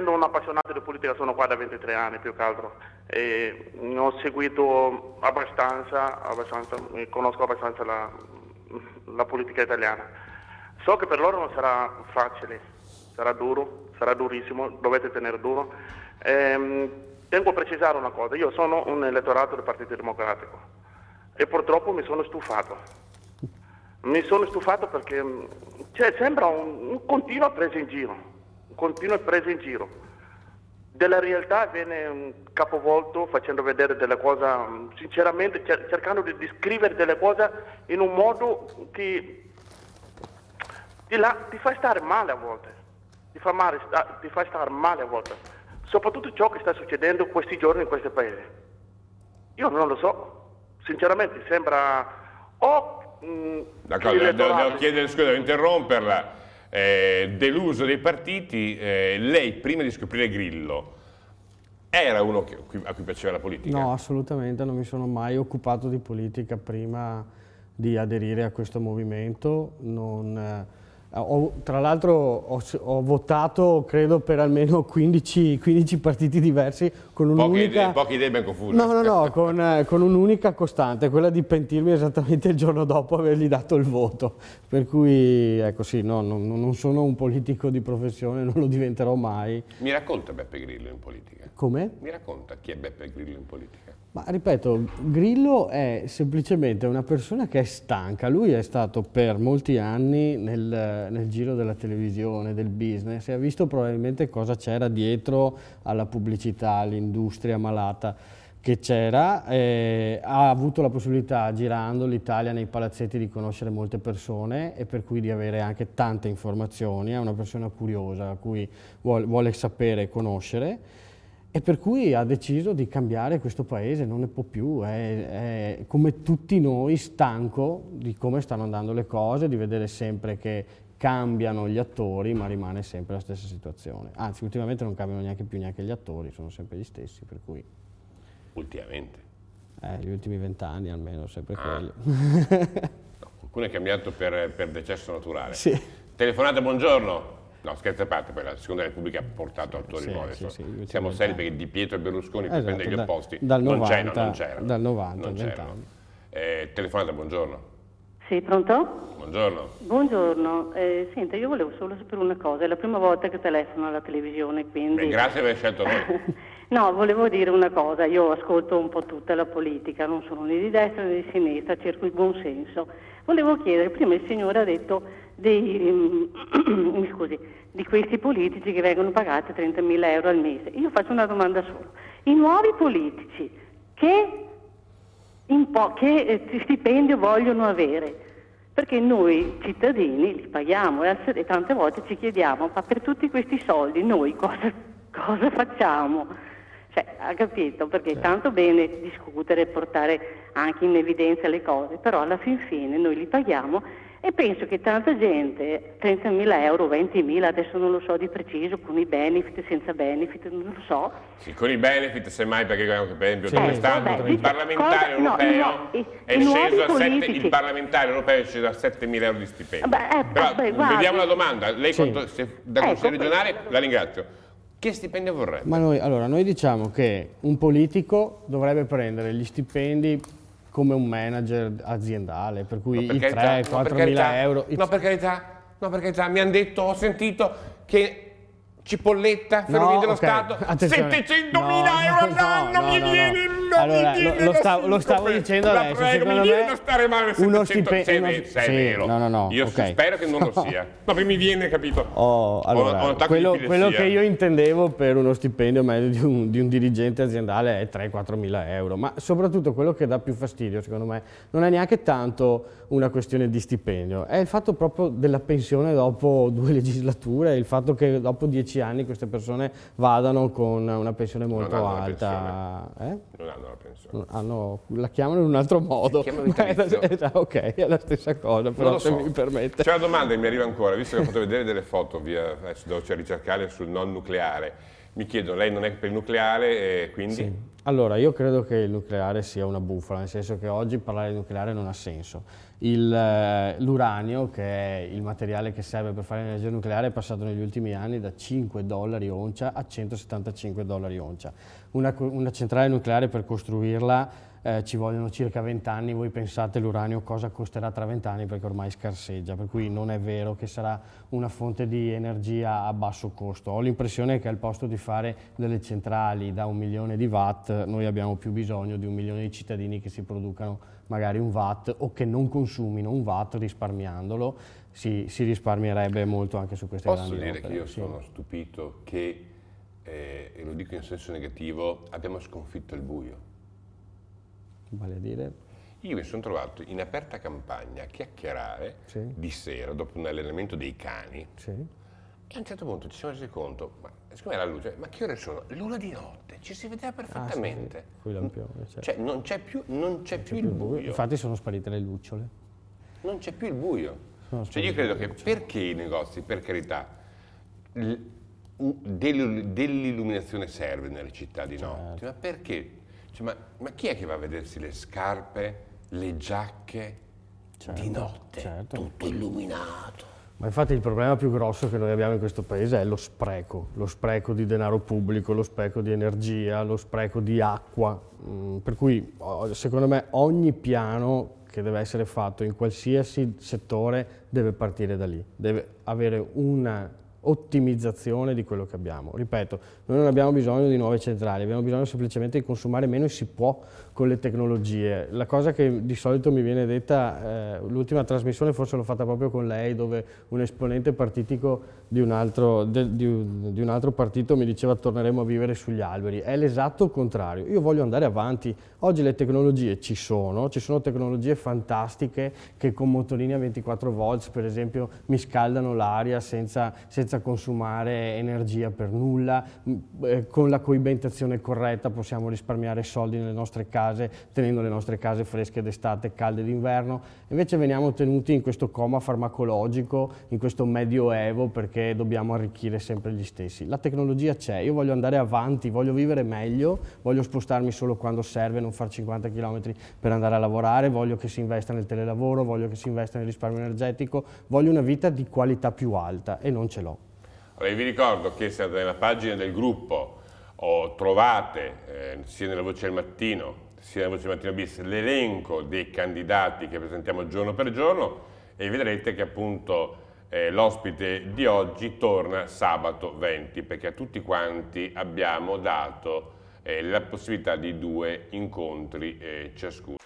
essendo un appassionato di politica, sono qua da 23 anni più che altro, e ho seguito abbastanza, conosco abbastanza la politica italiana. So che per loro non sarà facile, sarà duro, sarà durissimo, dovete tenere duro. Tengo a precisare una cosa, io sono un elettorato del Partito Democratico e purtroppo mi sono stufato. Mi sono stufato perché sembra un continuo presa in giro, Della realtà viene capovolto facendo vedere delle cose, sinceramente cercando di descrivere delle cose in un modo che ti fa stare male a volte, ti fa stare male a volte. Soprattutto ciò che sta succedendo questi giorni in questo paese. Io non lo so, sinceramente sembra D'accordo, devo chiedere scusa, devo interromperla. Deluso dei partiti, lei prima di scoprire Grillo era uno a cui piaceva la politica? No, assolutamente, non mi sono mai occupato di politica prima di aderire a questo movimento. Tra l'altro ho votato credo per almeno 15 partiti diversi con un'unica... Poche idee ben confuse. No, con un'unica costante, quella di pentirmi esattamente il giorno dopo avergli dato il voto. Per cui, ecco sì, no, non sono un politico di professione, non lo diventerò mai. Mi racconta Beppe Grillo in politica? Come? Mi racconta chi è Beppe Grillo in politica? Ma ripeto, Grillo è semplicemente una persona che è stanca. Lui è stato per molti anni nel giro della televisione, del business, e ha visto probabilmente cosa c'era dietro alla pubblicità, all'industria malata che c'era. Ha avuto la possibilità, girando l'Italia nei palazzetti, di conoscere molte persone e per cui di avere anche tante informazioni. È una persona curiosa, a cui vuole sapere e conoscere. E per cui ha deciso di cambiare questo paese, non ne può più, è come tutti noi stanco di come stanno andando le cose, di vedere sempre che cambiano gli attori ma rimane sempre la stessa situazione. Anzi, ultimamente non cambiano neanche gli attori, sono sempre gli stessi, per cui... Ultimamente? Gli ultimi 20 anni almeno, sempre quelli. No, qualcuno è cambiato per decesso naturale. Sì. Telefonata, buongiorno. No, scherzo a parte, poi la Seconda Repubblica ha portato al tuo riposo. Siamo seri perché Di Pietro e Berlusconi, per prendere gli opposti, dal 90, non c'erano. Dal 90, non 20 c'erano. anni. Telefonata, buongiorno. Sì, pronto? Buongiorno. Buongiorno, senta, io volevo solo sapere una cosa, è la prima volta che telefono alla televisione, quindi... Beh, grazie per aver scelto noi. No, volevo dire una cosa, io ascolto un po' tutta la politica, non sono né di destra né di sinistra, cerco il buon senso. Volevo chiedere, prima il signore ha detto mi scusi, di questi politici che vengono pagati 30.000 euro al mese. Io faccio una domanda sola. I nuovi politici che stipendio vogliono avere? Perché noi cittadini li paghiamo e tante volte ci chiediamo, ma per tutti questi soldi noi cosa facciamo? Cioè, ha capito? Perché è tanto bene discutere e portare anche in evidenza le cose, però alla fin fine noi li paghiamo e penso che tanta gente, 30.000 euro, 20.000, adesso non lo so di preciso, con i benefit, senza benefit, non lo so. Sì, con i benefit semmai, perché per esempio quest'anno il parlamentare europeo è sceso il parlamentare europeo è sceso a 7.000 euro di stipendio. Però vediamo la domanda, lei da consigliere regionale la ringrazio. Che stipendio vorrebbe? Ma noi diciamo che un politico dovrebbe prendere gli stipendi come un manager aziendale, per cui i 3-4 mila euro... No, per carità, mi hanno detto, ho sentito che Cipolletta, Ferrovie dello Stato, 700.000 euro all'anno, mi viene... Allora, lo stavo dicendo adesso, prego, secondo mi viene me da stare male uno stipendio, se è vero. No, io spero che non lo sia. Ma mi viene, capito? Allora, quello che io intendevo per uno stipendio medio di un dirigente aziendale è 3-4 mila euro, ma soprattutto quello che dà più fastidio, secondo me, non è neanche tanto una questione di stipendio, è il fatto proprio della pensione dopo 2 legislature, il fatto che dopo 10 anni queste persone vadano con una pensione molto alta. Non hanno la pensione. La chiamano in un altro modo. Ok, è la stessa cosa, però se mi permette. C'è una domanda che mi arriva ancora, visto che ho fatto vedere delle foto, adesso devo ricercare sul non nucleare. Mi chiedo, lei non è per il nucleare, quindi? Sì. Allora, io credo che il nucleare sia una bufala, nel senso che oggi parlare di nucleare non ha senso. L'uranio, che è il materiale che serve per fare l'energia nucleare, è passato negli ultimi anni da $5 oncia a $175 oncia. Una centrale nucleare, per costruirla ci vogliono circa 20 anni, voi pensate l'uranio cosa costerà tra 20 anni, perché ormai scarseggia, per cui non è vero che sarà una fonte di energia a basso costo. Ho l'impressione che al posto di fare delle centrali da 1 milione di watt, noi abbiamo più bisogno di 1 milione di cittadini che si producano magari 1 watt o che non consumino 1 watt risparmiandolo. Si risparmierebbe molto anche su queste grandi opere. Posso dire che io sono stupito che, e lo dico in senso negativo, abbiamo sconfitto il buio. Vale a dire? Io mi sono trovato in aperta campagna a chiacchierare di sera dopo un allenamento dei cani e a un certo punto ci siamo resi conto, ma siccome era la luce, ma che ore sono? L'1 di notte, ci si vedeva perfettamente. Con i lampioni, cioè non c'è più il buio. Infatti sono sparite le lucciole. Non c'è più il buio. Cioè io credo che perché i negozi, per carità, dell'illuminazione serve nelle città di notte, ma perché? Cioè, ma chi è che va a vedersi le scarpe, le giacche di notte, tutto illuminato? Ma infatti il problema più grosso che noi abbiamo in questo paese è lo spreco di denaro pubblico, lo spreco di energia, lo spreco di acqua, per cui secondo me ogni piano che deve essere fatto in qualsiasi settore deve partire da lì, deve avere una ottimizzazione di quello che abbiamo. Ripeto, noi non abbiamo bisogno di nuove centrali, abbiamo bisogno semplicemente di consumare meno e si può con le tecnologie. La cosa che di solito mi viene detta, l'ultima trasmissione forse l'ho fatta proprio con lei, dove un esponente partitico di un altro partito mi diceva torneremo a vivere sugli alberi. È l'esatto contrario, io voglio andare avanti. Oggi le tecnologie ci sono tecnologie fantastiche che con motorini a 24 volts per esempio mi scaldano l'aria senza consumare energia per nulla, con la coibentazione corretta possiamo risparmiare soldi nelle nostre case, tenendo le nostre case fresche d'estate, calde d'inverno. Invece veniamo tenuti in questo coma farmacologico, in questo medioevo, perché dobbiamo arricchire sempre gli stessi. La tecnologia c'è, io voglio andare avanti, voglio vivere meglio, voglio spostarmi solo quando serve, non fare 50 km per andare a lavorare, voglio che si investa nel telelavoro, voglio che si investa nel risparmio energetico, voglio una vita di qualità più alta e non ce l'ho. Allora, vi ricordo che se nella pagina del gruppo trovate sia nella Voce del Mattino sia nella Voce del Mattino bis l'elenco dei candidati che presentiamo giorno per giorno e vedrete che appunto l'ospite di oggi torna sabato 20, perché a tutti quanti abbiamo dato la possibilità di 2 incontri ciascuno.